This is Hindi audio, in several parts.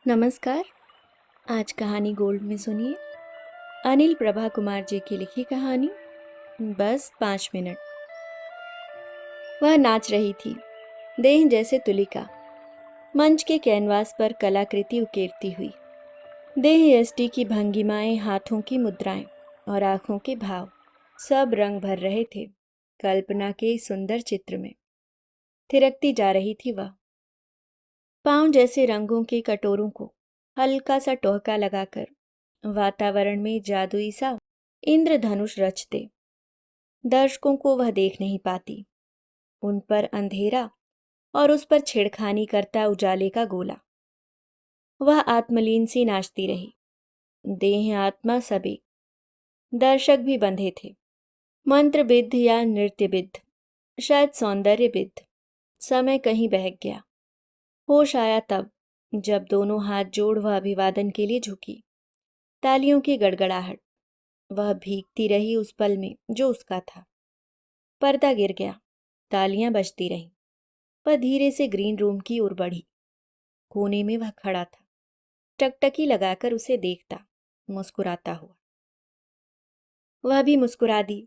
नमस्कार। आज कहानी गोल्ड में सुनिए अनिल प्रभा कुमार जी की लिखी कहानी बस 5 मिनट। वह नाच रही थी, देह जैसे तुलिका, मंच के कैनवास पर कलाकृति उकेरती हुई। देह यष्टि की भंगिमाएं, हाथों की मुद्राएं और आंखों के भाव सब रंग भर रहे थे कल्पना के सुंदर चित्र में। थिरकती जा रही थी वह, पांव जैसे रंगों के कटोरों को हल्का सा टोहका लगाकर वातावरण में जादुई सा इंद्रधनुष रचते। दर्शकों को वह देख नहीं पाती, उन पर अंधेरा और उस पर छेड़खानी करता उजाले का गोला। वह आत्मलीन सी नाचती रही, देह आत्मा सब एक। दर्शक भी बंधे थे, मंत्रबिद्ध या नृत्यबिद्ध, शायद सौंदर्यबिद्ध। समय कहीं बहक गया। होश आया तब जब दोनों हाथ जोड़ वह अभिवादन के लिए झुकी। तालियों की गड़गड़ाहट। वह भीगती रही उस पल में जो उसका था। पर्दा गिर गया, तालियां बजती रहीं। वह धीरे से ग्रीन रूम की ओर बढ़ी। कोने में वह खड़ा था, टकटकी लगाकर उसे देखता, मुस्कुराता हुआ। वह भी मुस्कुरा दी।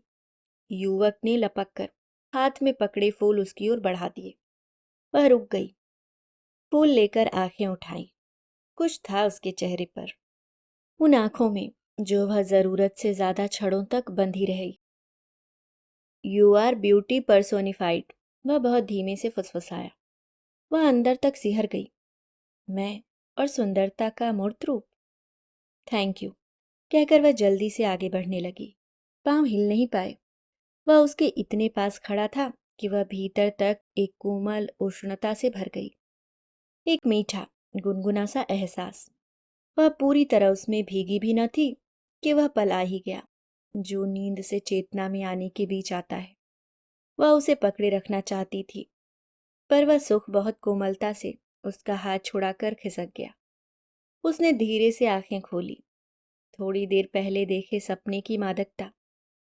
युवक ने लपक कर हाथ में पकड़े फूल उसकी ओर बढ़ा दिए। वह रुक गई, फूल लेकर आंखें उठाई। कुछ था उसके चेहरे पर, उन आंखों में जो वह जरूरत से ज्यादा छड़ों तक बंधी रही। यू आर ब्यूटी पर्सोनिफाइड, वह बहुत धीमे से फुसफुसाया। वह अंदर तक सिहर गई। मैं और सुंदरता का मूर्त रूप। थैंक यू कहकर वह जल्दी से आगे बढ़ने लगी। पांव हिल नहीं पाए। वह उसके इतने पास खड़ा था कि वह भीतर तक एक कोमल उष्णता से भर गई। एक मीठा गुनगुना सा एहसास। वह पूरी तरह उसमें भीगी भी न थी कि वह पला ही गया, जो नींद से चेतना में आने के बीच आता है। वह उसे पकड़े रखना चाहती थी, पर वह सुख बहुत कोमलता से उसका हाथ छुड़ाकर खिसक गया। उसने धीरे से आंखें खोली। थोड़ी देर पहले देखे सपने की मादकता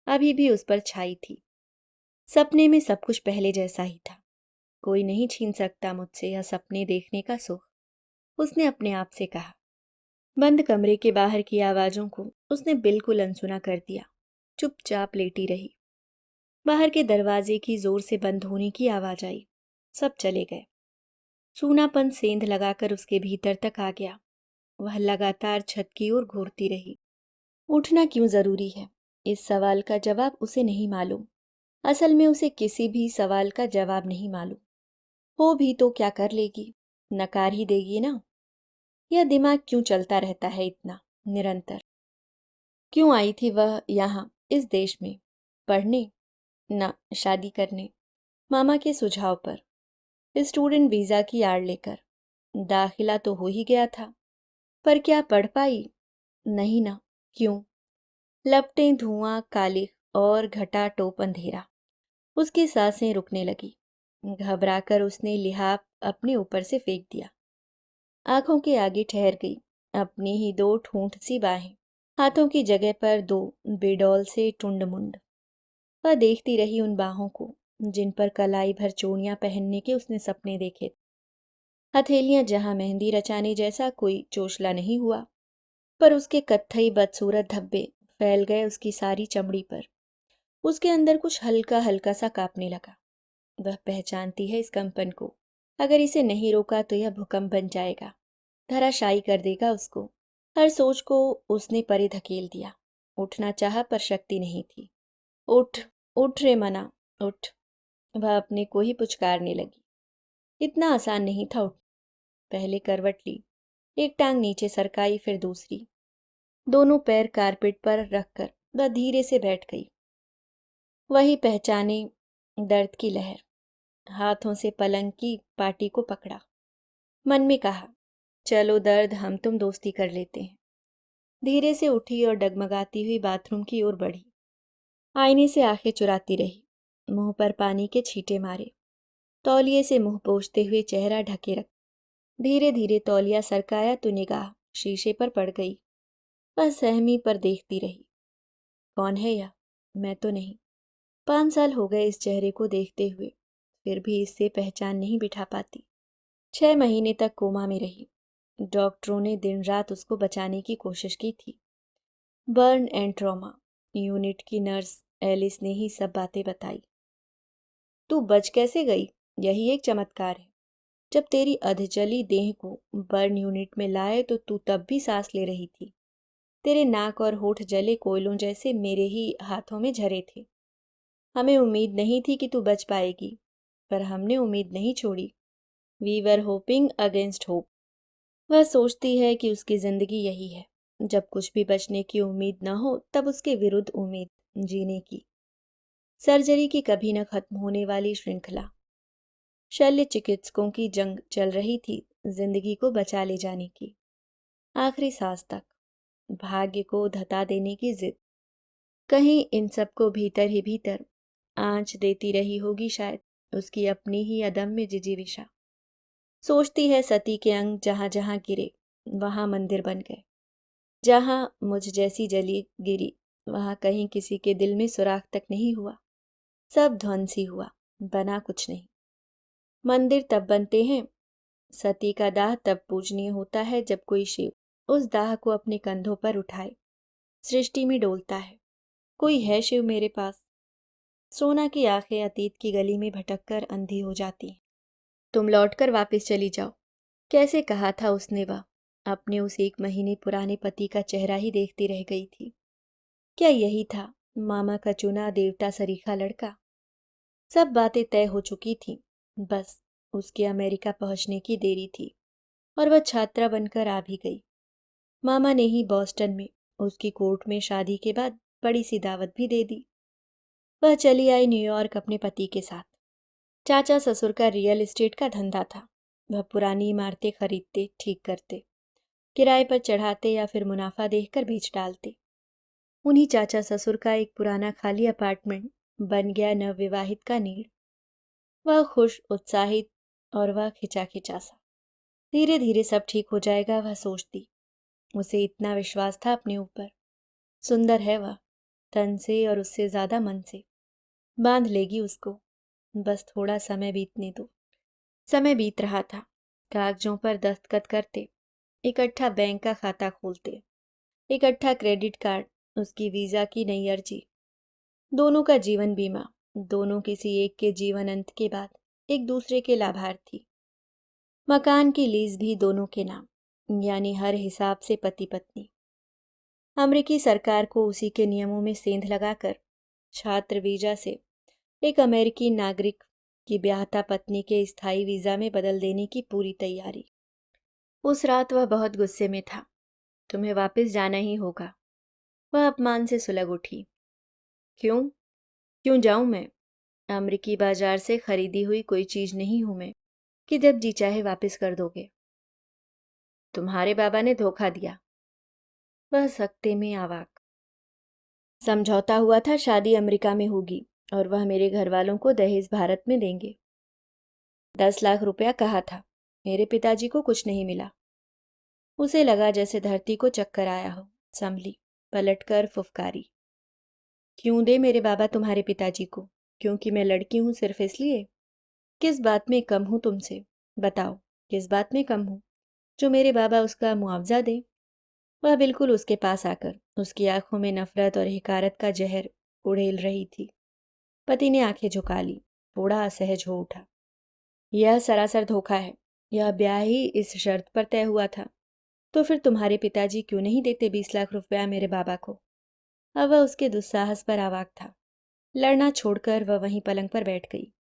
अभी भी उस पर छाई थी। सपने में सब कुछ पहले जैसा ही था। कोई नहीं छीन सकता मुझसे यह सपने देखने का सुख, उसने अपने आप से कहा। बंद कमरे के बाहर की आवाजों को उसने बिल्कुल अनसुना कर दिया। चुपचाप लेटी रही। बाहर के दरवाजे की जोर से बंद होने की आवाज आई। सब चले गए। सूनापन सेंध लगाकर उसके भीतर तक आ गया। वह लगातार छत की ओर घूरती रही। उठना क्यों जरूरी है, इस सवाल का जवाब उसे नहीं मालूम। असल में उसे किसी भी सवाल का जवाब नहीं मालूम। हो भी तो क्या कर लेगी, नकार ही देगी ना। यह दिमाग क्यों चलता रहता है इतना निरंतर। क्यों आई थी वह यहाँ इस देश में, पढ़ने ना शादी करने। मामा के सुझाव पर स्टूडेंट वीजा की आड़ लेकर दाखिला तो हो ही गया था, पर क्या पढ़ पाई? नहीं ना। क्यों? लपटें धुआं कालिख और घटा टोप अंधेरा। उसकी सांसें रुकने लगी। घबराकर उसने लिहाफ अपने ऊपर से फेंक दिया। आंखों के आगे ठहर गई अपनी ही दो ठूंठ सी बाहें, हाथों की जगह पर दो बेडौल से टुंड मुंड। वह देखती रही उन बाहों को जिन पर कलाई भर चूड़ियां पहनने के उसने सपने देखे। हथेलियां जहां मेहंदी रचाने जैसा कोई चोचला नहीं हुआ, पर उसके कत्थई बदसूरत धब्बे फैल गए उसकी सारी चमड़ी पर। उसके अंदर कुछ हल्का हल्का सा कांपने लगा। वह पहचानती है इस कंपन को। अगर इसे नहीं रोका तो यह भूकंप बन जाएगा, धराशायी कर देगा उसको। हर सोच को उसने परे धकेल दिया। उठना चाहा पर शक्ति नहीं थी। उठ, उठ रे मना, उठ। वह अपने को ही पुचकारने लगी। इतना आसान नहीं था उठ। पहले करवट ली, एक टांग नीचे सरकाई, फिर दूसरी। दोनों पैर कारपेट पर रखकर वह धीरे से बैठ गई। वही पहचाने दर्द की लहर। हाथों से पलंग की पाटी को पकड़ा। मन में कहा, चलो दर्द, हम तुम दोस्ती कर लेते हैं। धीरे से उठी और डगमगाती हुई बाथरूम की ओर बढ़ी। आईने से आंखें चुराती रही। मुंह पर पानी के छींटे मारे। तौलिए से मुंह पोंछते हुए चेहरा ढके रख। धीरे धीरे तौलिया सरकाया तो निगाह शीशे पर पड़ गई। वह सहमी पर देखती रही। कौन है यह? मैं तो नहीं। 5 साल हो गए इस चेहरे को देखते हुए, फिर भी इससे पहचान नहीं बिठा पाती। 6 महीने तक कोमा में रही। डॉक्टरों ने दिन रात उसको बचाने की कोशिश की थी। बर्न एंड ट्रॉमा यूनिट की नर्स एलिस ने ही सब बातें बताई। तू बच कैसे गई, यही एक चमत्कार है। जब तेरी अधजली देह को बर्न यूनिट में लाए तो तू तब भी सांस ले रही थी। तेरे नाक और होठ जले कोयलों जैसे मेरे ही हाथों में झरे थे। हमें उम्मीद नहीं थी कि तू बच पाएगी, पर हमने उम्मीद नहीं छोड़ी। We were hoping against hope. वह सोचती है कि उसकी जिंदगी यही है, जब कुछ भी बचने की उम्मीद न हो तब उसके विरुद्ध उम्मीद जीने की। सर्जरी की कभी न खत्म होने वाली श्रृंखला। शल्य चिकित्सकों की जंग चल रही थी जिंदगी को बचा ले जाने की। आखिरी सांस तक भाग्य को धता देने की जिद। कहीं इन सबको भीतर ही भीतर आंच देती रही होगी शायद उसकी अपनी ही अदम्य जिजीविषा। सोचती है सती के अंग जहां जहां गिरे वहां मंदिर बन गए। जहां मुझ जैसी जली गिरी वहां कहीं किसी के दिल में सुराख तक नहीं हुआ। सब ध्वंसी हुआ, बना कुछ नहीं। मंदिर तब बनते हैं, सती का दाह तब पूजनीय होता है जब कोई शिव उस दाह को अपने कंधों पर उठाए, सृष्टि में डोलता है। कोई है शिव मेरे पास। सोना की आंखें अतीत की गली में भटक कर अंधी हो जाती हैं। तुम लौटकर वापस चली जाओ, कैसे कहा था उसने। वह अपने उस 1 महीने पुराने पति का चेहरा ही देखती रह गई थी। क्या यही था मामा का चुना देवता सरीखा लड़का। सब बातें तय हो चुकी थीं, बस उसके अमेरिका पहुंचने की देरी थी और वह छात्रा बनकर आ भी गई। मामा ने ही बॉस्टन में उसकी कोर्ट में शादी के बाद बड़ी सी दावत भी दे दी। वह चली आई न्यूयॉर्क अपने पति के साथ। चाचा ससुर का रियल एस्टेट का धंधा था। वह पुरानी इमारतें खरीदते, ठीक करते, किराए पर चढ़ाते या फिर मुनाफा देखकर बेच डालते। उन्हीं चाचा ससुर का एक पुराना खाली अपार्टमेंट बन गया नवविवाहित का नीड़। वह खुश, उत्साहित और वह खिंचा खिंचा सा। धीरे धीरे सब ठीक हो जाएगा, वह सोचती। उसे इतना विश्वास था अपने ऊपर। सुंदर है वह, तन से और उससे ज्यादा मन से। बांध लेगी उसको, बस थोड़ा समय बीतने दो। समय बीत रहा था। कागजों पर दस्तखत करते, इकट्ठा बैंक का खाता खोलते, इकट्ठा क्रेडिट कार्ड, उसकी वीजा की नई अर्जी, दोनों का जीवन बीमा। दोनों किसी एक के जीवन अंत के बाद एक दूसरे के लाभार्थी। मकान की लीज भी दोनों के नाम, यानी हर हिसाब से पति पत्नी। अमेरिकी सरकार को उसी के नियमों में सेंध लगाकर छात्र वीजा से एक अमेरिकी नागरिक की ब्याहता पत्नी के स्थायी वीजा में बदल देने की पूरी तैयारी। उस रात वह बहुत गुस्से में था। तुम्हें वापस जाना ही होगा। वह अपमान से सुलग उठी। क्यों? क्यों जाऊं मैं? अमेरिकी बाजार से खरीदी हुई कोई चीज नहीं हूं मैं कि जब जी चाहे वापस कर दोगे। तुम्हारे बाबा ने धोखा दिया। वह सख्ते में आवाक। समझौता हुआ था शादी अमेरिका में होगी और वह मेरे घर वालों को दहेज भारत में देंगे। 10 लाख रुपया कहा था। मेरे पिताजी को कुछ नहीं मिला। उसे लगा जैसे धरती को चक्कर आया हो। संभली, पलटकर फुफकारी। क्यों दे मेरे बाबा तुम्हारे पिताजी को? क्योंकि मैं लड़की हूं सिर्फ इसलिए? किस बात में कम हूं तुमसे? बताओ, किस बात में कम हूं जो मेरे बाबा उसका मुआवजा दें? वह बिल्कुल उसके पास आकर उसकी आंखों में नफरत और हिकारत का जहर उड़ेल रही थी। पति ने आंखें झुका ली, थोड़ा असहज हो उठा। यह सरासर धोखा है। यह ब्याह ही इस शर्त पर तय हुआ था। तो फिर तुम्हारे पिताजी क्यों नहीं देते 20 लाख रुपया मेरे बाबा को? अब वह उसके दुस्साहस पर आवाक था। लड़ना छोड़कर वह वहीं पलंग पर बैठ गई।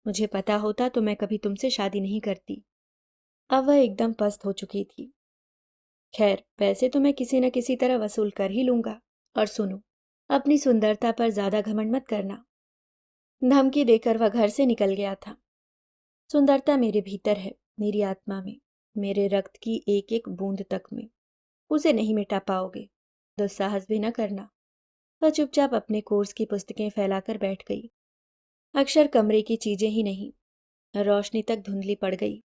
मुझे पता होता तो मैं कभी तुमसे शादी नहीं करती। अब वह एकदम पस्त हो चुकी थी। खैर, पैसे तो मैं किसी न किसी तरह वसूल कर ही लूंगा। और सुनो, अपनी सुंदरता पर ज्यादा घमंड मत करना। धमकी देकर वह घर से निकल गया था। सुंदरता मेरे भीतर है, मेरी आत्मा में, मेरे रक्त की एक एक बूंद तक में। उसे नहीं मिटा पाओगे। दुस्साहस भी न करना। वह चुपचाप अपने कोर्स की पुस्तकें फैलाकर बैठ गई। अक्षर कमरे की चीजें ही नहीं, रोशनी तक धुंधली पड़ गई।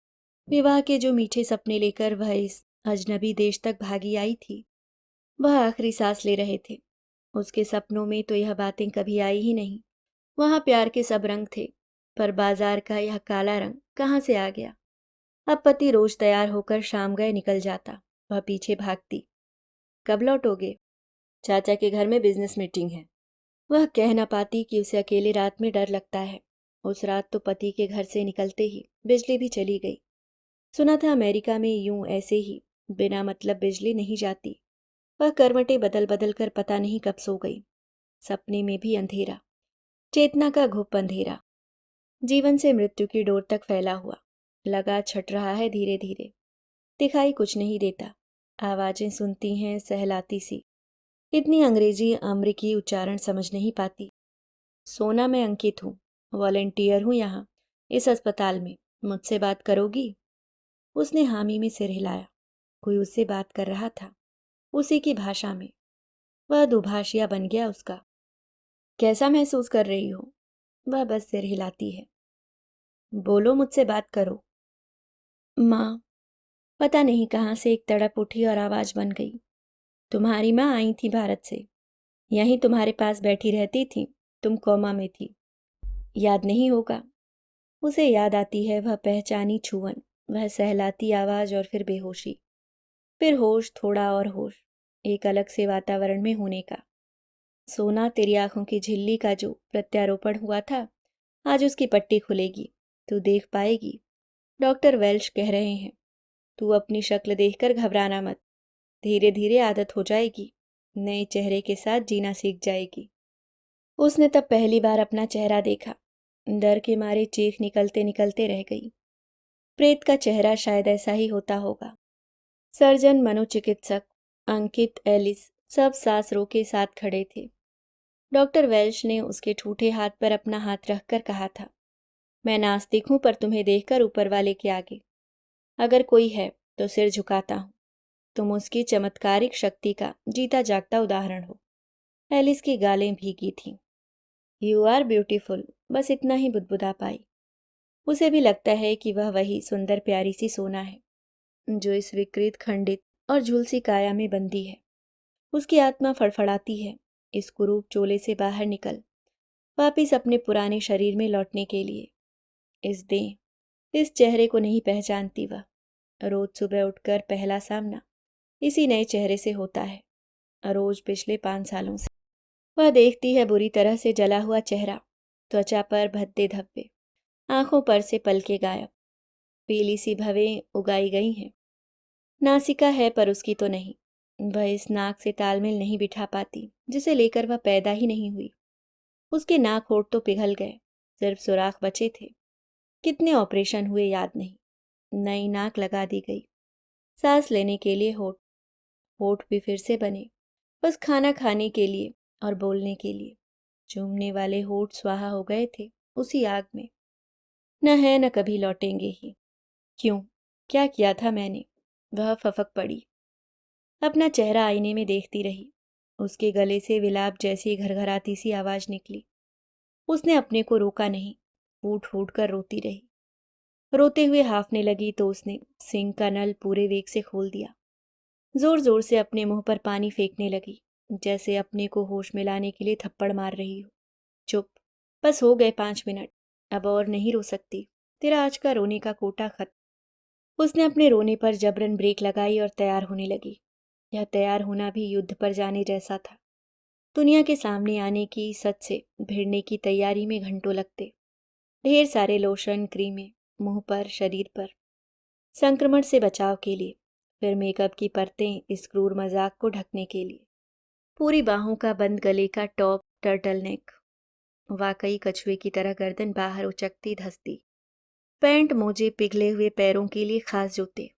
विवाह के जो मीठे सपने लेकर वह इस अजनबी देश तक भागी आई थी, वह आखिरी सांस ले रहे थे। उसके सपनों में तो यह बातें कभी आई ही नहीं। वहां प्यार के सब रंग थे, पर बाजार का यह काला रंग कहाँ से आ गया? अब पति रोज तैयार होकर शाम गए निकल जाता, वह पीछे भागती। कब लौटोगे? चाचा के घर में बिजनेस मीटिंग है। वह कह न पाती कि उसे अकेले रात में डर लगता है। उस रात तो पति के घर से निकलते ही बिजली भी चली गई। सुना था अमेरिका में यूं ऐसे ही बिना मतलब बिजली नहीं जाती। वह करवटें बदल बदल कर पता नहीं कब सो गई। सपने में भी अंधेरा, चेतना का घुप अंधेरा, जीवन से मृत्यु की डोर तक फैला हुआ। लगा छट रहा है धीरे धीरे। दिखाई कुछ नहीं देता। आवाजें सुनती हैं सहलाती सी। इतनी अंग्रेजी अमरीकी उच्चारण समझ नहीं पाती। सोना, मैं अंकित हूँ, वॉलेंटियर हूँ यहाँ इस अस्पताल में। मुझसे बात करोगी? उसने हामी में सिर हिलाया। कोई उससे बात कर रहा था, उसी की भाषा में। वह दुभाषिया बन गया उसका। कैसा महसूस कर रही हो? वह बस सिर हिलाती है। बोलो, मुझसे बात करो। माँ। पता नहीं कहाँ से एक तड़प उठी और आवाज बन गई। तुम्हारी माँ आई थी भारत से, यहीं तुम्हारे पास बैठी रहती थी। तुम कोमा में थी, याद नहीं होगा? उसे याद आती है वह पहचानी छुअन, वह सहलाती आवाज और फिर बेहोशी, फिर होश, थोड़ा और होश, एक अलग से वातावरण में होने का। सोना, तेरी आंखों की झिल्ली का जो प्रत्यारोपण हुआ था, आज उसकी पट्टी खुलेगी। तू देख पाएगी। डॉक्टर वेल्श कह रहे हैं। तू अपनी शक्ल देखकर घबराना मत। धीरे धीरे आदत हो जाएगी। नए चेहरे के साथ जीना सीख जाएगी। उसने तब पहली बार अपना चेहरा देखा। डर के मारे चीख निकलते निकलते रह गई। प्रेत का चेहरा शायद ऐसा ही होता होगा। सर्जन, मनोचिकित्सक, अंकित, एलिस सब सांस रोके साथ खड़े थे। डॉक्टर वेल्श ने उसके ठूठे हाथ पर अपना हाथ रखकर कहा था, मैं नास्तिक हूं, पर तुम्हें देखकर ऊपर वाले के आगे अगर कोई है तो सिर झुकाता हूं। तुम उसकी चमत्कारिक शक्ति का जीता जागता उदाहरण हो। एलिस की गालें भीगी थीं। यू आर ब्यूटीफुल, बस इतना ही बुदबुदा पाई। उसे भी लगता है कि वह वही सुंदर प्यारी सी सोना है जो इस विकृत, खंडित और झुलसी काया में बंदी है। उसकी आत्मा फड़फड़ाती है, इस कुरूप चोले से बाहर निकल, वापिस अपने पुराने शरीर में लौटने के लिए। इस देह, इस चेहरे को नहीं पहचानती वह। रोज सुबह उठकर पहला सामना इसी नए चेहरे से होता है, रोज पिछले 5 सालों से। वह देखती है बुरी तरह से जला हुआ चेहरा, त्वचा पर भद्दे धब्बे, आंखों पर से पलके गायब, पीली सी भवें उगाई गई हैं। नासिका है पर उसकी तो नहीं। वह इस नाक से तालमेल नहीं बिठा पाती जिसे लेकर वह पैदा ही नहीं हुई। उसके नाक होठ तो पिघल गए, सिर्फ सुराख बचे थे। कितने ऑपरेशन हुए याद नहीं। नई नाक लगा दी गई, सांस लेने के लिए होठ, होठ भी फिर से बने, बस खाना खाने के लिए और बोलने के लिए। चूमने वाले होठ स्वाहा हो गए थे उसी आग में। न है न कभी लौटेंगे ही। क्यों? क्या किया था मैंने? वह फफक पड़ी। अपना चेहरा आईने में देखती रही। उसके गले से विलाप जैसी घरघराती सी आवाज निकली। उसने अपने को रोका नहीं, फूट फूट कर रोती रही। रोते हुए हाफने लगी तो उसने सिंक का नल पूरे वेग से खोल दिया। जोर जोर से अपने मुंह पर पानी फेंकने लगी, जैसे अपने को होश में लाने के लिए थप्पड़ मार रही हो। चुप, बस हो गए 5 मिनट, अब और नहीं रो सकती। तेरा आज का रोने का कोटा खत्म। उसने अपने रोने पर जबरन ब्रेक लगाई और तैयार होने लगी। यह तैयार होना भी युद्ध पर जाने जैसा था। दुनिया के सामने आने की, सच से भिड़ने की तैयारी में घंटों लगते। ढेर सारे लोशन, क्रीमें, मुंह पर, शरीर पर, संक्रमण से बचाव के लिए, फिर मेकअप की परतें इस क्रूर मजाक को ढकने के लिए। पूरी बाहों का बंद गले का टॉप, टर्टल नेक, वाकई कछुए की तरह गर्दन बाहर उचकती धसती, पैंट, मोजे, पिघले हुए पैरों के लिए खास जूते।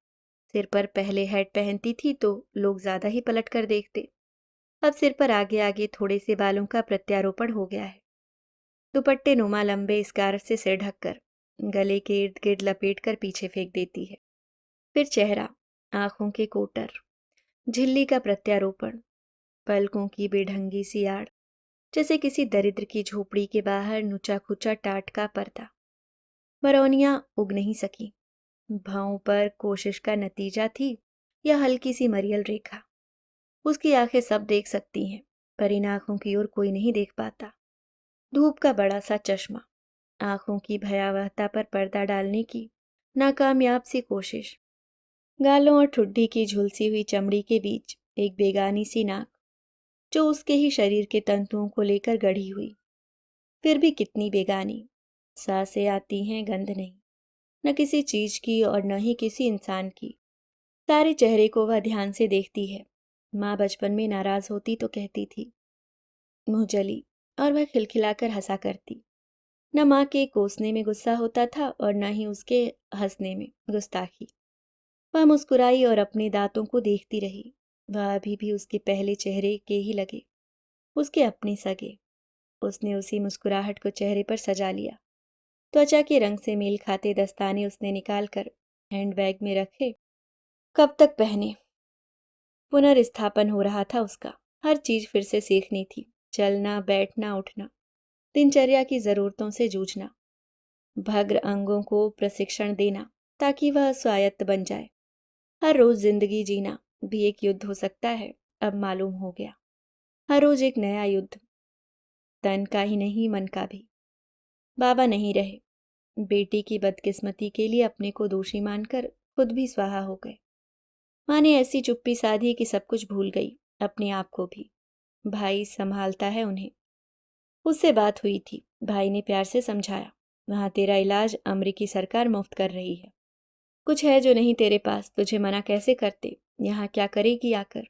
सिर पर पहले हैट पहनती थी तो लोग ज्यादा ही पलट कर देखते। अब सिर पर आगे आगे थोड़े से बालों का प्रत्यारोपण हो गया है। दुपट्टे नुमा लंबे स्कार्फ से सिर ढककर, गले के इर्द गिर्द लपेट कर पीछे फेंक देती है। फिर चेहरा, आंखों के कोटर, झिल्ली का प्रत्यारोपण, पलकों की बेढंगी सी आड़, जैसे किसी दरिद्र की झोपड़ी के बाहर नुचा खुचा टाट का पर्दा। बरौनियां उग नहीं सकी। भावों पर कोशिश का नतीजा थी या हल्की सी मरियल रेखा। उसकी आंखें सब देख सकती हैं, पर इन आंखों की ओर कोई नहीं देख पाता। धूप का बड़ा सा चश्मा, आंखों की भयावहता पर पर्दा डालने की नाकामयाब सी कोशिश। गालों और ठुड्डी की झुलसी हुई चमड़ी के बीच एक बेगानी सी नाक, जो उसके ही शरीर के तंतुओं को लेकर गढ़ी हुई, फिर भी कितनी बेगानी। सांसें आती हैं, गंध नहीं, न किसी चीज की और न ही किसी इंसान की। सारे चेहरे को वह ध्यान से देखती है। माँ बचपन में नाराज होती तो कहती थी, मुँह जली, और वह खिलखिलाकर हंसा करती। न माँ के कोसने में गुस्सा होता था और न ही उसके हंसने में गुस्ताखी। वह मुस्कुराई और अपने दांतों को देखती रही। वह अभी भी उसके पहले चेहरे के ही लगे, उसके अपने सगे। उसने उसी मुस्कुराहट को चेहरे पर सजा लिया। त्वचा के रंग से मेल खाते दस्ताने उसने निकाल कर हैंडबैग में रखे। कब तक पहने? पुनर्स्थापन हो रहा था उसका। हर चीज फिर से सीखनी थी। चलना, बैठना, उठना, दिनचर्या की जरूरतों से जूझना, भग्र अंगों को प्रशिक्षण देना ताकि वह स्वायत्त बन जाए। हर रोज जिंदगी जीना भी एक युद्ध हो सकता है, अब मालूम हो गया। हर रोज एक नया युद्ध, तन का ही नहीं मन का भी। बाबा नहीं रहे। बेटी की बदकिस्मती के लिए अपने को दोषी मानकर खुद भी स्वाहा हो गए। माँ ने ऐसी चुप्पी साधी कि सब कुछ भूल गई, अपने आप को भी। भाई संभालता है उन्हें। उससे बात हुई थी। भाई ने प्यार से समझाया, वहां तेरा इलाज अमेरिकी सरकार मुफ्त कर रही है। कुछ है जो नहीं तेरे पास, तुझे मना कैसे करते? यहाँ क्या करेगी आकर?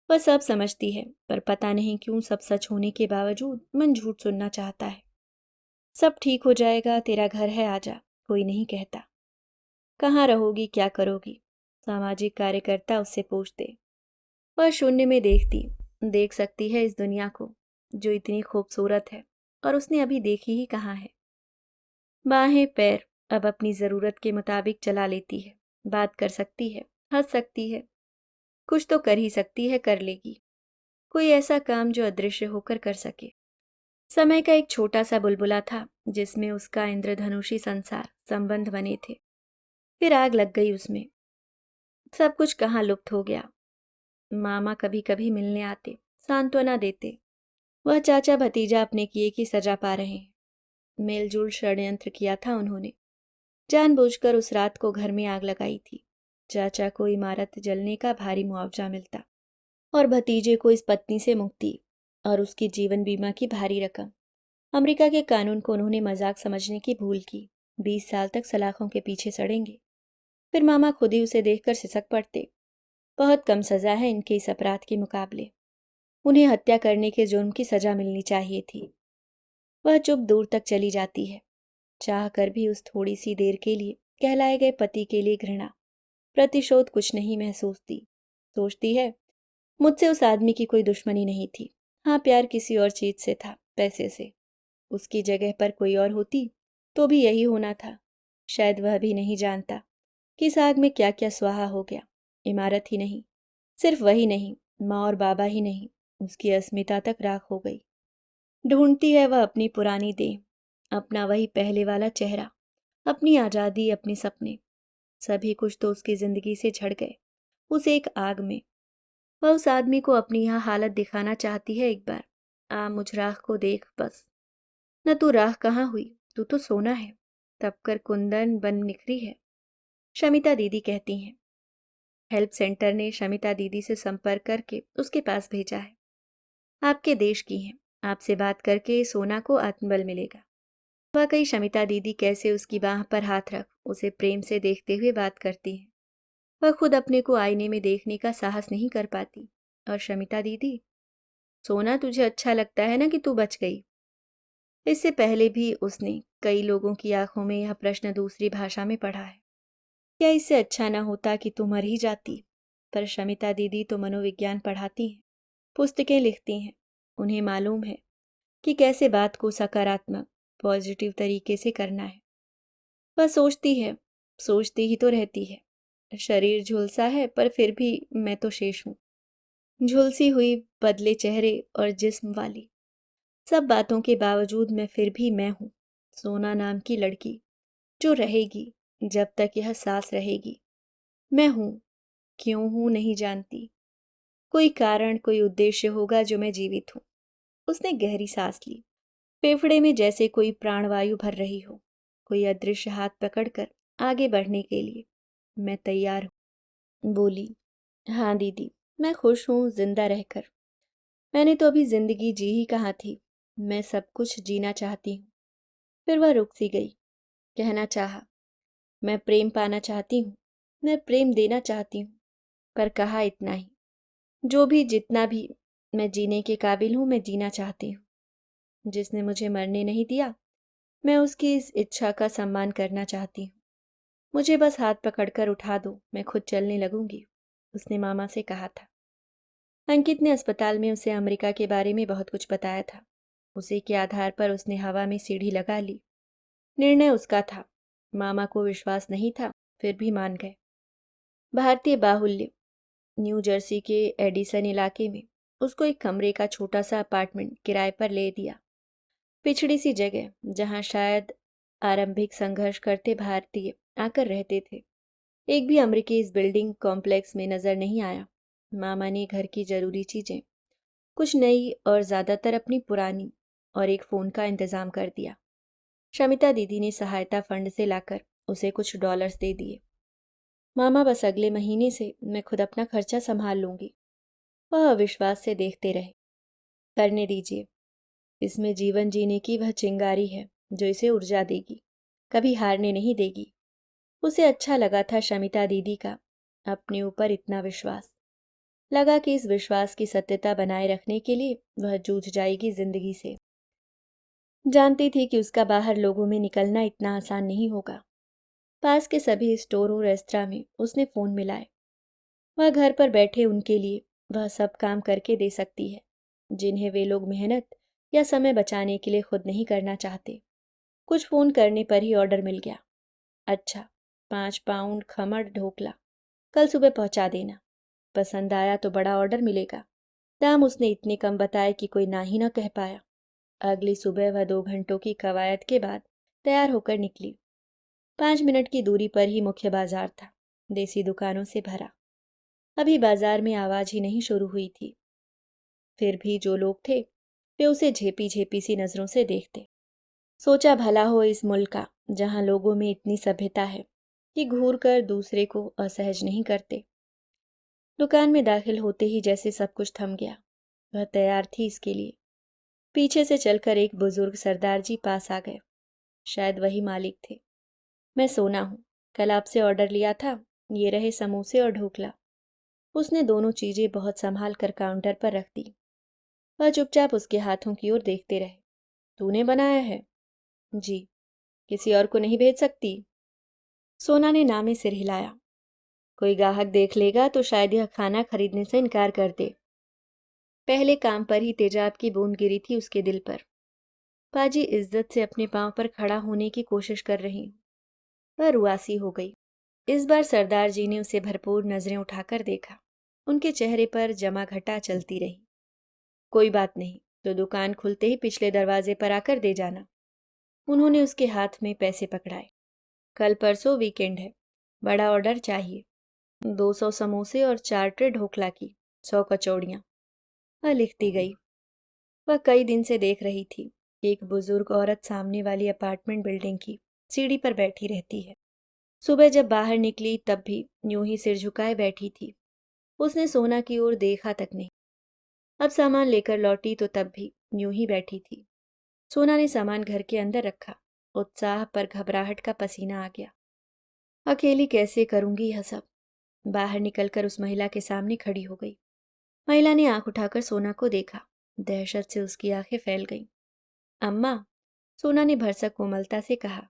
वह सब समझती है, पर पता नहीं क्यों सब सच होने के बावजूद मन झूठ सुनना चाहता है। सब ठीक हो जाएगा, तेरा घर है, आजा। कोई नहीं कहता। कहाँ रहोगी, क्या करोगी? सामाजिक कार्यकर्ता उससे पूछते। वह शून्य में देखती, देख सकती है इस दुनिया को जो इतनी खूबसूरत है और उसने अभी देखी ही कहाँ है। बाहें पैर अब अपनी जरूरत के मुताबिक चला लेती है। बात कर सकती है, हंस सकती है, कुछ तो कर ही सकती है, कर लेगी। कोई ऐसा काम जो अदृश्य होकर कर सके। समय का एक छोटा सा बुलबुला था जिसमें उसका इंद्रधनुषी संसार संबंध बने थे। फिर आग लग गई उसमें। सब कुछ कहाँ लुप्त हो गया। मामा कभी कभी मिलने आते, सांत्वना देते। वह चाचा भतीजा अपने किए की सजा पा रहे हैं। मेलजोल षड्यंत्र किया था उन्होंने। जानबूझकर उस रात को घर में आग लगाई थी। चाचा को इमारत जलने का भारी मुआवजा मिलता और भतीजे को इस पत्नी से मुक्ति और उसकी जीवन बीमा की भारी रकम। अमेरिका के कानून को उन्होंने मजाक समझने की भूल की। 20 साल तक सलाखों के पीछे सड़ेंगे। फिर मामा खुद ही उसे देखकर सिसक पड़ते। बहुत कम सजा है इनके इस अपराध के मुकाबले। उन्हें हत्या करने के जुर्म की सजा मिलनी चाहिए थी। वह चुप दूर तक चली जाती है। चाह कर भी उस थोड़ी सी देर के लिए कहलाए गए पति के लिए घृणा, प्रतिशोध कुछ नहीं महसूसती। सोचती है, मुझसे उस आदमी की कोई दुश्मनी नहीं थी। हाँ, प्यार किसी और चीज से था, पैसे से। उसकी जगह पर कोई और होती तो भी यही होना था। शायद वह भी नहीं जानता कि इस आग में क्या क्या स्वाहा हो गया। इमारत ही नहीं, सिर्फ वही नहीं, माँ और बाबा ही नहीं, उसकी अस्मिता तक राख हो गई। ढूंढती है वह अपनी पुरानी देह, अपना वही पहले वाला चेहरा, अपनी आज़ादी, अपने सपने। सभी कुछ तो उसकी जिंदगी से झड़ गए उस एक आग में। वह उस आदमी को अपनी यह हालत दिखाना चाहती है एक बार। आ मुझ राख को देख बस। न तू राख कहाँ हुई, तू तो सोना है, तब कर कुंदन बन निखरी है। शमिता दीदी कहती हैं। हेल्प सेंटर ने शमिता दीदी से संपर्क करके उसके पास भेजा है। आपके देश की हैं, आपसे बात करके सोना को आत्मबल मिलेगा। वाकई शमिता दीदी कैसे उसकी बाह पर हाथ रख उसे प्रेम से देखते हुए बात करती हैं। वह खुद अपने को आईने में देखने का साहस नहीं कर पाती। और शमिता दीदी, सोना तुझे अच्छा लगता है ना कि तू बच गई? इससे पहले भी उसने कई लोगों की आंखों में यह प्रश्न दूसरी भाषा में पढ़ा है। क्या इससे अच्छा ना होता कि तू मर ही जाती? पर शमिता दीदी तो मनोविज्ञान पढ़ाती हैं, पुस्तकें लिखती हैं। उन्हें मालूम है कि कैसे बात को सकारात्मक, पॉजिटिव तरीके से करना है। वह सोचती है, सोचती ही तो रहती है। शरीर झुलसा है पर फिर भी मैं तो शेष हूँ। झुलसी हुई, बदले चेहरे और जिस्म वाली। सब बातों के बावजूद मैं फिर भी मैं हूँ। सोना नाम की लड़की जो रहेगी जब तक यह सांस रहेगी। मैं हूँ, क्यों हूँ नहीं जानती। कोई कारण, कोई उद्देश्य होगा जो मैं जीवित हूँ। उसने गहरी सांस ली। फेफड़े में जैसे कोई प्राणवायु भर रही हो। कोई अदृश्य हाथ पकड़कर आगे बढ़ने के लिए। मैं तैयार हूँ, बोली। हाँ दीदी, मैं खुश हूँ जिंदा रहकर। मैंने तो अभी जिंदगी जी ही कहाँ थी। मैं सब कुछ जीना चाहती हूँ। फिर वह रुक सी गई। कहना चाहा, मैं प्रेम पाना चाहती हूँ, मैं प्रेम देना चाहती हूँ, पर कहा इतना ही। जो भी जितना भी मैं जीने के काबिल हूँ, मैं जीना चाहती हूँ। जिसने मुझे मरने नहीं दिया, मैं उसकी इस इच्छा का सम्मान करना चाहती हूँ। मुझे बस हाथ पकड़कर उठा दो, मैं खुद चलने लगूंगी, उसने मामा से कहा था। अंकित ने अस्पताल में उसे अमेरिका के बारे में बहुत कुछ बताया था। उसी के आधार पर उसने हवा में सीढ़ी लगा ली। निर्णय उसका था। मामा को विश्वास नहीं था, फिर भी मान गए। भारतीय बाहुल्य, न्यू जर्सी के एडिसन इलाके में उसको एक कमरे का छोटा सा अपार्टमेंट किराए पर ले दिया। पिछड़ी सी जगह, जहां शायद आरंभिक संघर्ष करते भारतीय आकर रहते थे। एक भी अमेरिकी इस बिल्डिंग कॉम्प्लेक्स में नजर नहीं आया। मामा ने घर की जरूरी चीजें, कुछ नई और ज्यादातर अपनी पुरानी, और एक फोन का इंतजाम कर दिया। शमिता दीदी ने सहायता फंड से लाकर उसे कुछ डॉलर्स दे दिए। मामा बस अगले महीने से मैं खुद अपना खर्चा संभाल लूंगी। वह अविश्वास से देखते रहे। करने दीजिए। इसमें जीवन जीने की वह चिंगारी है जो इसे ऊर्जा देगी, कभी हारने नहीं देगी। उसे अच्छा लगा था शमिता दीदी का अपने ऊपर इतना विश्वास। लगा कि इस विश्वास की सत्यता बनाए रखने के लिए वह जूझ जाएगी जिंदगी से। जानती थी कि उसका बाहर लोगों में निकलना इतना आसान नहीं होगा। पास के सभी स्टोर और रेस्तरां में उसने फोन मिलाए। वह घर पर बैठे उनके लिए वह सब काम करके दे सकती है, जिन्हें वे लोग मेहनत या समय बचाने के लिए खुद नहीं करना चाहते। कुछ फोन करने पर ही ऑर्डर मिल गया। अच्छा, 5 पाउंड खमण ढोकला, कल सुबह पहुंचा देना। पसंद आया तो बड़ा ऑर्डर मिलेगा। दाम उसने इतने कम बताए कि कोई ना ही ना कह पाया। अगली सुबह वह 2 घंटों की कवायद के बाद तैयार होकर निकली। 5 मिनट की दूरी पर ही मुख्य बाजार था, देसी दुकानों से भरा। अभी बाजार में आवाज ही नहीं शुरू हुई थी। फिर भी जो लोग थे वे उसे झेपी झेपी सी नजरों से देखते। सोचा भला हो इस मुल्क का, जहां लोगों में इतनी सभ्यता है कि घूर कर दूसरे को असहज नहीं करते। दुकान में दाखिल होते ही जैसे सब कुछ थम गया। वह तैयार थी इसके लिए। पीछे से चलकर एक बुजुर्ग सरदार जी पास आ गए। शायद वही मालिक थे। मैं सोना हूँ, कल आपसे ऑर्डर लिया था, ये रहे समोसे और ढोकला। उसने दोनों चीजें बहुत संभाल कर काउंटर पर रख दी। वह चुपचाप उसके हाथों की ओर देखते रहे। तूने बनाया है? जी। किसी और को नहीं भेज सकती? सोना ने नामे सिर हिलाया। कोई ग्राहक देख लेगा तो शायद यह खाना खरीदने से इनकार कर दे। पहले काम पर ही तेजाब की बूंद गिरी थी उसके दिल पर। पाजी इज्जत से अपने पांव पर खड़ा होने की कोशिश कर रही हूँ। वह रुआसी हो गई। इस बार सरदार जी ने उसे भरपूर नजरें उठाकर देखा। उनके चेहरे पर जमा घटा चलती रही। कोई बात नहीं, तो दुकान खुलते ही पिछले दरवाजे पर आकर दे जाना। उन्होंने उसके हाथ में पैसे पकड़ाए। कल परसों वीकेंड है, बड़ा ऑर्डर चाहिए। 200 समोसे और 4 ट्रे ढोकला की, 100 कचौड़ियाँ। वह लिखती गई। वह कई दिन से देख रही थी। एक बुजुर्ग औरत सामने वाली अपार्टमेंट बिल्डिंग की सीढ़ी पर बैठी रहती है। सुबह जब बाहर निकली तब भी यूं ही सिर झुकाए बैठी थी। उसने सोना की ओर देखा तक नहीं। अब सामान लेकर लौटी तो तब भी यूं ही बैठी थी। सोना ने सामान घर के अंदर रखा। उत्साह पर घबराहट का पसीना आ गया। अकेली कैसे करूंगी यह सब? बाहर निकलकर उस महिला के सामने खड़ी हो गई। महिला ने आंख उठाकर सोना को देखा। दहशत से उसकी आंखें फैल गईं। अम्मा, सोना ने भरसक कोमलता से कहा।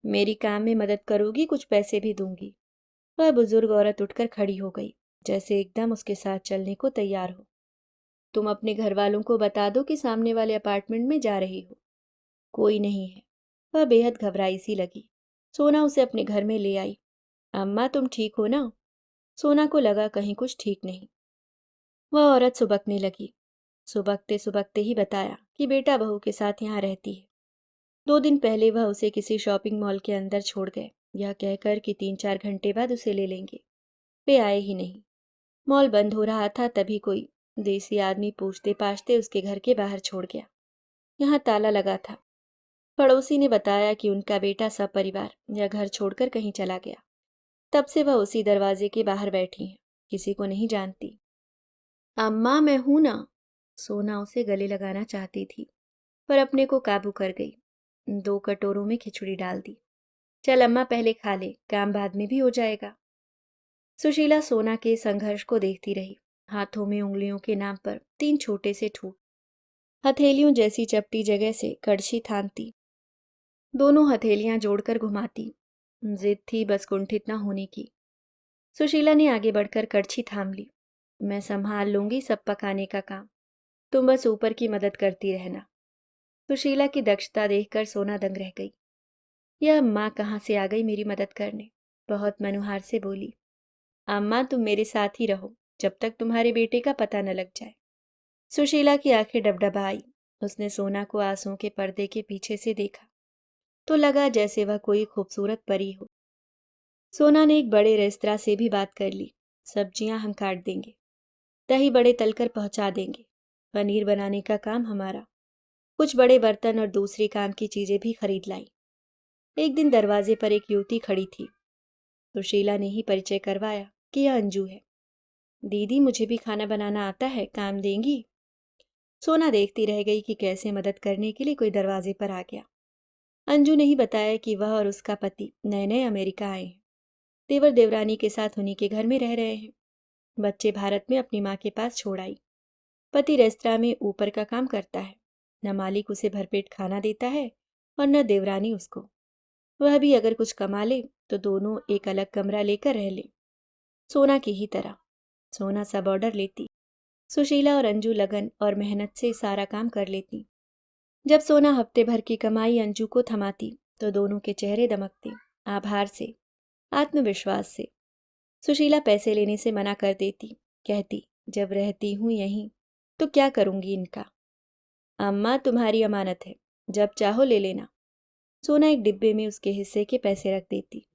मेरी काम में मदद करोगी, कुछ पैसे भी दूंगी। वह बुजुर्ग औरत उठकर खड़ी हो गई, जैसे एकदम उसके साथ चलने को तैयार हो। तुम अपने घर वालों को बता दो कि सामने वाले अपार्टमेंट में जा रही हो। कोई नहीं है। वह बेहद घबराई सी लगी। सोना उसे अपने घर में ले आई। अम्मा, तुम ठीक हो ना? सोना को लगा कहीं कुछ ठीक नहीं। वह औरत सुबकने लगी। सुबकते सुबकते ही बताया कि बेटा बहू के साथ यहाँ रहती है। 2 दिन पहले वह उसे किसी शॉपिंग मॉल के अंदर छोड़ गए, यह कहकर कि 3-4 घंटे बाद उसे ले लेंगे। वे आए ही नहीं। मॉल बंद हो रहा था तभी कोई देसी आदमी पूछते पाछते उसके घर के बाहर छोड़ गया। यहाँ ताला लगा था। पड़ोसी ने बताया कि उनका बेटा सपरिवार या घर छोड़कर कहीं चला गया। तब से वह उसी दरवाजे के बाहर बैठी हैं, किसी को नहीं जानती। अम्मा मैं हूं ना। सोना उसे गले लगाना चाहती थी, पर अपने को काबू कर गई। 2 कटोरों में खिचड़ी डाल दी। चल अम्मा पहले खा ले, काम बाद में भी हो जाएगा। सुशीला सोना के संघर्ष को देखती रही। हाथों में उंगलियों के नाम पर 3 छोटे से ठूंठ, हथेलियों जैसी चपटी जगह से कड़छी थामती, दोनों हथेलियां जोड़कर घुमाती। जिद थी बस कुंठित न होने की। सुशीला ने आगे बढ़कर कड़छी थाम ली। मैं संभाल लूंगी सब पकाने का काम, तुम बस ऊपर की मदद करती रहना। सुशीला की दक्षता देखकर सोना दंग रह गई। यह माँ कहाँ से आ गई मेरी मदद करने। बहुत मनुहार से बोली, अम्मा तुम मेरे साथ ही रहो जब तक तुम्हारे बेटे का पता न लग जाए। सुशीला की आंखें डबडबाई। उसने सोना को आंसुओं के पर्दे के पीछे से देखा तो लगा जैसे वह कोई खूबसूरत परी हो। सोना ने एक बड़े रेस्तरां से भी बात कर ली। सब्जियां हम काट देंगे, दही बड़े तलकर पहुंचा देंगे, पनीर बनाने का काम हमारा। कुछ बड़े बर्तन और दूसरी काम की चीजें भी खरीद लाई। एक दिन दरवाजे पर एक युवती खड़ी थी। सुशीला ने ही परिचय करवाया कि यह अंजू है। दीदी मुझे भी खाना बनाना आता है, काम देंगी? सोना देखती रह गई कि कैसे मदद करने के लिए कोई दरवाजे पर आ गया। अंजू ने ही बताया कि वह और उसका पति नए नए अमेरिका आए हैं। देवर देवरानी के साथ उन्हीं के घर में रह रहे हैं। बच्चे भारत में अपनी माँ के पास छोड़ आई। पति रेस्तरां में ऊपर का काम करता है। न मालिक उसे भरपेट खाना देता है और न देवरानी उसको। वह भी अगर कुछ कमा ले तो दोनों एक अलग कमरा लेकर रह ले, सोना की ही तरह। सोना सब ऑर्डर लेती। सुशीला और अंजू लगन और मेहनत से सारा काम कर लेती। जब सोना हफ्ते भर की कमाई अंजू को थमाती तो दोनों के चेहरे दमकते, आभार से, आत्मविश्वास से। सुशीला पैसे लेने से मना कर देती, कहती जब रहती हूँ यहीं तो क्या करूंगी इनका। अम्मा तुम्हारी अमानत है, जब चाहो ले लेना। सोना एक डिब्बे में उसके हिस्से के पैसे रख देती।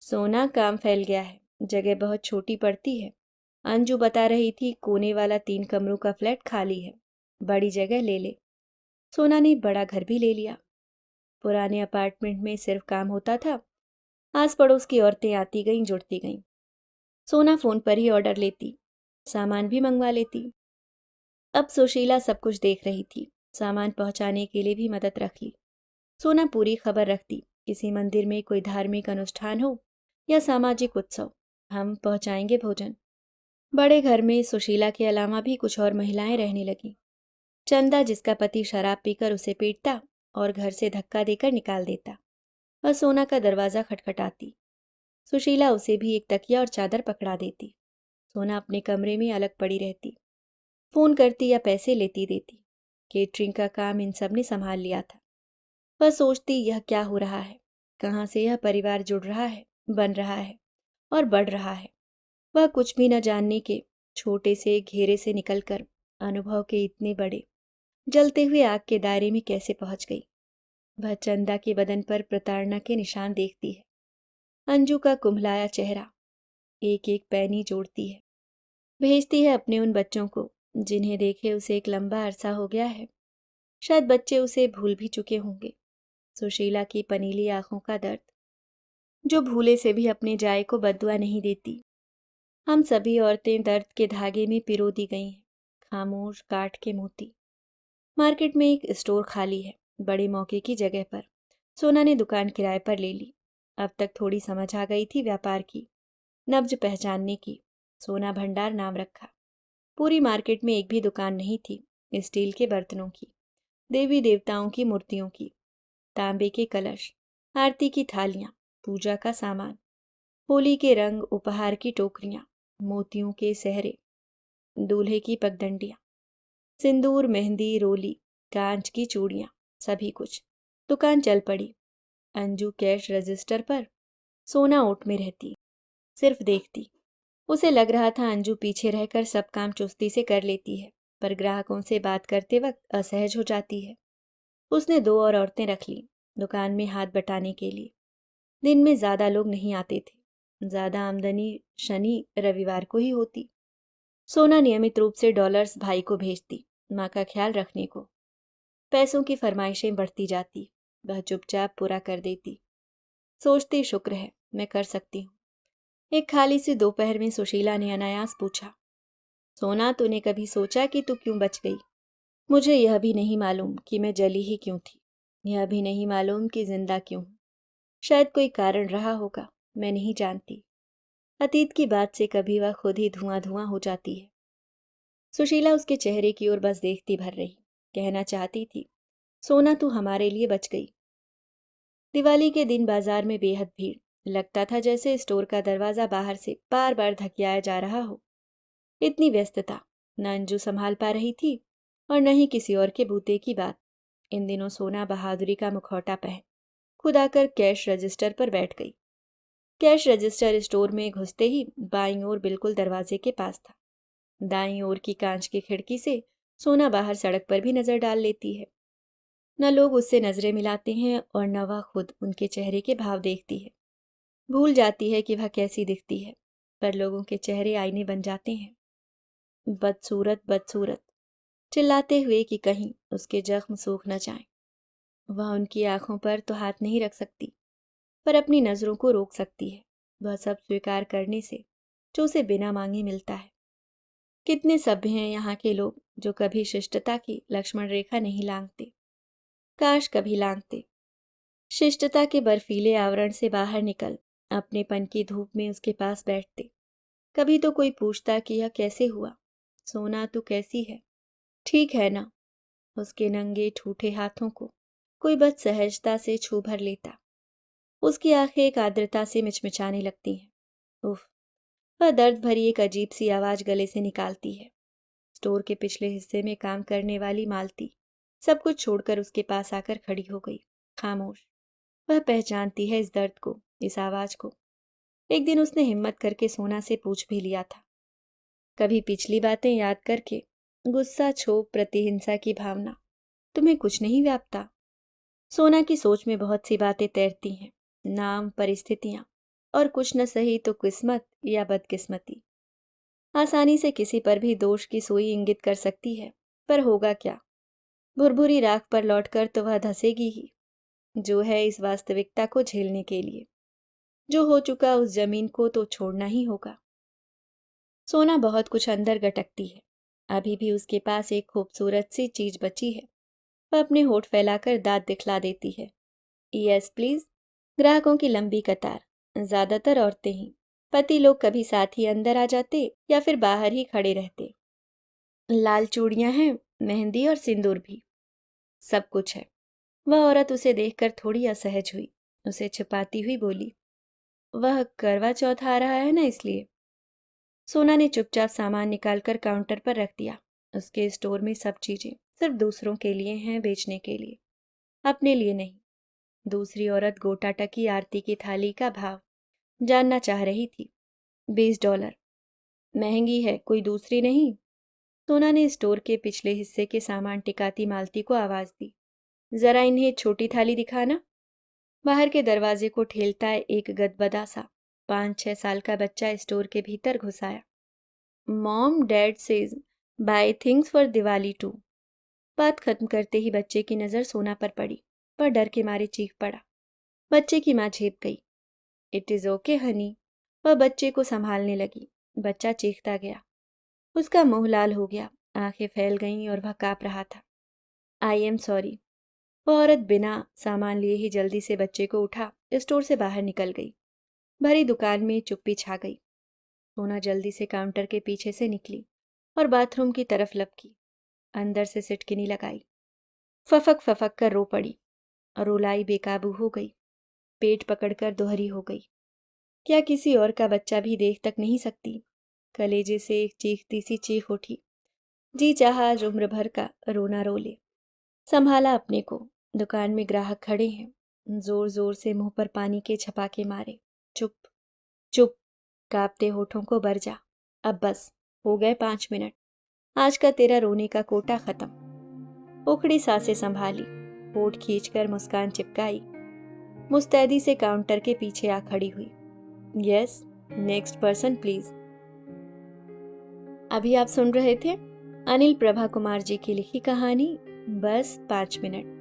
सोना काम फैल गया है, जगह बहुत छोटी पड़ती है। अंजू बता रही थी कोने वाला 3 कमरों का फ्लैट खाली है, बड़ी जगह ले ले। सोना ने बड़ा घर भी ले लिया। पुराने अपार्टमेंट में सिर्फ काम होता था। आस पड़ोस की औरतें आती गईं जुड़ती गईं। सोना फोन पर ही ऑर्डर लेती, सामान भी मंगवा लेती। अब सुशीला सब कुछ देख रही थी। सामान पहुंचाने के लिए भी मदद रख ली। सोना पूरी खबर रखती, किसी मंदिर में कोई धार्मिक अनुष्ठान हो या सामाजिक उत्सव, हम पहुंचाएंगे भोजन। बड़े घर में सुशीला के अलावा भी कुछ और महिलाएं रहने लगीं। चंदा जिसका पति शराब पीकर उसे पीटता और घर से धक्का देकर निकाल देता, वह सोना का दरवाजा खटखटाती। सुशीला उसे भी एक तकिया और चादर पकड़ा देती। सोना अपने कमरे में अलग पड़ी रहती, फोन करती या पैसे लेती देती। केटरिंग का काम इन सब ने संभाल लिया था। वह सोचती यह क्या हो रहा है, कहाँ से यह परिवार जुड़ रहा है, बन रहा है और बढ़ रहा है। वह कुछ भी न जानने के छोटे से घेरे से निकलकर अनुभव के इतने बड़े जलते हुए आग के दायरे में कैसे पहुंच गई। वह चंदा के बदन पर प्रताड़ना के निशान देखती है। अंजू का कुम्हलाया चेहरा, एक एक पैनी जोड़ती है, भेजती है अपने उन बच्चों को जिन्हें देखे उसे एक लंबा अरसा हो गया है। शायद बच्चे उसे भूल भी चुके होंगे। सुशीला की पनीली आंखों का दर्द, जो भूले से भी अपने जाए को बद्दुआ नहीं देती। हम सभी औरतें दर्द के धागे में पिरो दी गई हैं, खामोश काठ के मोती। मार्केट में एक स्टोर खाली है, बड़े मौके की जगह पर। सोना ने दुकान किराए पर ले ली। अब तक थोड़ी समझ आ गई थी व्यापार की, नब्ज पहचानने की। सोना भंडार नाम रखा। पूरी मार्केट में एक भी दुकान नहीं थी स्टील के बर्तनों की, देवी देवताओं की मूर्तियों की, तांबे के कलश, आरती की थालियां, पूजा का सामान, होली के रंग, उपहार की टोकरियां, मोतियों के सहरे, दूल्हे की पगडंडियां, सिंदूर, मेहंदी, रोली, कांच की चूड़ियां, सभी कुछ। दुकान चल पड़ी। अंजू कैश रजिस्टर पर, सोना ओट में रहती, सिर्फ देखती। उसे लग रहा था अंजू पीछे रहकर सब काम चुस्ती से कर लेती है, पर ग्राहकों से बात करते वक्त असहज हो जाती है। उसने 2 और औरतें रख लीं दुकान में हाथ बटाने के लिए। दिन में ज्यादा लोग नहीं आते थे। ज्यादा आमदनी शनि रविवार को ही होती। सोना नियमित रूप से डॉलर्स भाई को भेजती, माँ का ख्याल रखने को। पैसों की फरमाइशें बढ़ती जाती। वह चुपचाप पूरा कर देती। सोचती शुक्र है मैं कर सकती हूँ। एक खाली सी दोपहर में सुशीला ने अनायास पूछा, सोना तूने कभी सोचा कि तू क्यों बच गई? मुझे यह भी नहीं मालूम कि मैं जली ही क्यों थी, यह भी नहीं मालूम कि जिंदा क्यों हूँ। शायद कोई कारण रहा होगा, मैं नहीं जानती। अतीत की बात से कभी वह खुद ही धुआं धुआं हो जाती है। सुशीला उसके चेहरे की ओर बस देखती भर रही। कहना चाहती थी, सोना तू हमारे लिए बच गई। दिवाली के दिन बाजार में बेहद भीड़। लगता था जैसे स्टोर का दरवाजा बाहर से बार बार धकियाया जा रहा हो। इतनी व्यस्तता न अंजू संभाल पा रही थी और न ही किसी और के बूते की बात। इन दिनों सोना बहादुरी का मुखौटा पहन खुद आकर कैश रजिस्टर पर बैठ गई। कैश रजिस्टर स्टोर में घुसते ही बाईं ओर बिल्कुल दरवाजे के पास था। दाईं ओर की कांच की खिड़की से सोना बाहर सड़क पर भी नजर डाल लेती है। न लोग उससे नजरें मिलाते हैं और न वह खुद उनके चेहरे के भाव देखती है। भूल जाती है कि वह कैसी दिखती है, पर लोगों के चेहरे आईने बन जाते हैं। बदसूरत बदसूरत चिल्लाते हुए कि कहीं उसके जख्म सूख न जाएं। वह उनकी आंखों पर तो हाथ नहीं रख सकती, पर अपनी नजरों को रोक सकती है। वह सब स्वीकार करने से जो उसे बिना मांगे मिलता है। कितने सभ्य हैं यहाँ के लोग जो कभी शिष्टता की लक्ष्मण रेखा नहीं लांघते। काश कभी लांघते। शिष्टता के बर्फीले आवरण से बाहर निकल अपनेपन की धूप में उसके पास बैठते। कभी तो कोई पूछता कि यह कैसे हुआ, सोना तू कैसी है, ठीक है ना? उसके नंगे ठूठे हाथों को कोई बद सहजता से छू भर लेता। उसकी आंखें एक आर्द्रता से मिचमिचाने लगती हैं। उफ, वह दर्द भरी एक अजीब सी आवाज गले से निकालती है। स्टोर के पिछले हिस्से में काम करने वाली मालती सब कुछ छोड़कर उसके पास आकर खड़ी हो गई, खामोश। वह पहचानती है इस दर्द को, इस आवाज को। एक दिन उसने हिम्मत करके सोना से पूछ भी लिया था। कभी पिछली बातें याद करके गुस्सा, क्षोभ, प्रतिहिंसा की भावना तुम्हें कुछ नहीं व्यापता? सोना की सोच में बहुत सी बातें तैरती हैं, नाम, परिस्थितियां और कुछ न सही तो किस्मत या बदकिस्मती। आसानी से किसी पर भी दोष की सुई इंगित कर सकती है, पर होगा क्या? भुरभुरी राख पर लौटकर तो वह धंसेगी ही, जो है इस वास्तविकता को झेलने के लिए। जो हो चुका उस जमीन को तो छोड़ना ही होगा। सोना बहुत कुछ अंदर गटकती है। अभी भी उसके पास एक खूबसूरत सी चीज बची है। वह अपने होठ फैलाकर दांत दिखला देती है। Yes please. ग्राहकों की लंबी कतार, ज्यादातर औरतें ही। पति लोग कभी साथ ही अंदर आ जाते या फिर बाहर ही खड़े रहते। लाल चूड़ियां हैं, मेहंदी और सिंदूर भी, सब कुछ है। वह औरत उसे देखकर थोड़ी असहज हुई। उसे छिपाती हुई बोली, वह करवा चौथ आ रहा है ना, इसलिए। सोना ने चुपचाप सामान निकालकर काउंटर पर रख दिया। उसके स्टोर में सब चीजें सिर्फ दूसरों के लिए हैं, बेचने के लिए, अपने लिए नहीं। दूसरी औरत गोटा टकी आरती की थाली का भाव जानना चाह रही थी। $20। महंगी है, कोई दूसरी नहीं? सोना ने स्टोर के पिछले हिस्से के सामान टिकाती मालती को आवाज दी, जरा इन्हें छोटी थाली दिखाना। बाहर के दरवाजे को ठेलता एक गदबदा सा 5-6 साल का बच्चा स्टोर के भीतर घुस आया। Mom, dad says buy things for Diwali too. बात खत्म करते ही बच्चे की नजर सोना पर पड़ी, पर डर के मारे चीख पड़ा। बच्चे की माँ झेप गई। It is okay Honey. वह बच्चे को संभालने लगी। बच्चा चीखता गया। उसका मुंह लाल हो गया, आंखें फैल गईं और वह कांप रहा था। I am sorry. वह औरत बिना सामान लिए ही जल्दी से बच्चे को उठा स्टोर से बाहर निकल गई। भरी दुकान में चुप्पी छा गई। सोना जल्दी से काउंटर के पीछे से निकली और बाथरूम की तरफ लपकी। अंदर से सिटकिनी लगाई। फफक फफक कर रो पड़ी। रुलाई बेकाबू हो गई। पेट पकड़कर दोहरी हो गई। क्या किसी और का बच्चा भी देख तक नहीं सकती? कलेजे से एक चीखती सी चीख उठी। जी चाहा आज उम्र भर का रोना रो ले। संभाला अपने को। दुकान में ग्राहक खड़े हैं। जोर जोर से मुंह पर पानी के छपाके मारे। चुप चुप। कांपते होठों को बर जा। अब बस, हो गए 5 मिनट। आज का तेरा रोने का कोटा खत्म। उखड़ी सांसें संभाली, होठ खींचकर मुस्कान चिपकाई। मुस्तैदी से काउंटर के पीछे आ खड़ी हुई। Yes, next person please. अभी आप सुन रहे थे अनिल प्रभा कुमार जी की लिखी कहानी बस 5 मिनट।